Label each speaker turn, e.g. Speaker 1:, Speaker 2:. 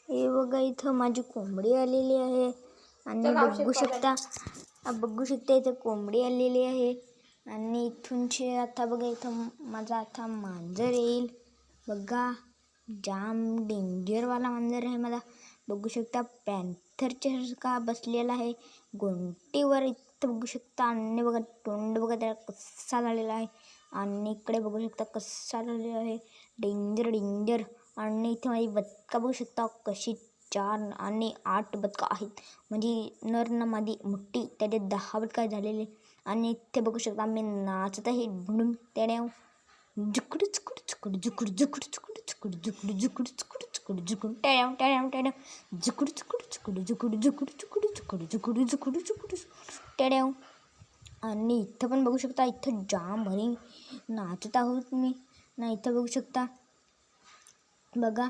Speaker 1: हे बघा इथं माझी कोंबडी आलेली आहे आणि बघू शकता इथं कोंबडी आलेली आहे आणि इथूनचे आता बघा इथं माझा आता मांजर येईल बघा. जाम डेंजरवाला मांजर आहे मला. बघू शकता पॅन्थरच्या बसलेला आहे गोंटीवर. इथं बघू शकता आणि बघा तोंड बघा त्याला कसा झालेला आहे आणि इकडे बघू शकता कसा झालेला आहे डेंजर. आणि इथे माझी बदका बघू शकता कशी 4 आणि 8 बदका आहेत. म्हणजे नर ना मादी मोठी त्याचे 10 बदका झालेले. आणि इथे बघू शकता मी नाचत आहे ढुंढून तेड्याव जुकड चुकड चुकड जुकड जुकड चुकड चुकड जुकड जुकड चुकड चुकड जुकड तेड्याव जुकड चुकड चुकड जुकड जुकड चुकड चुकड जुकड जुकड जुकड तेड्याव. आणि इथं पण बघू शकता इथं जाम भरी नाचत आहोत मी ना. इथं बघू शकता बघा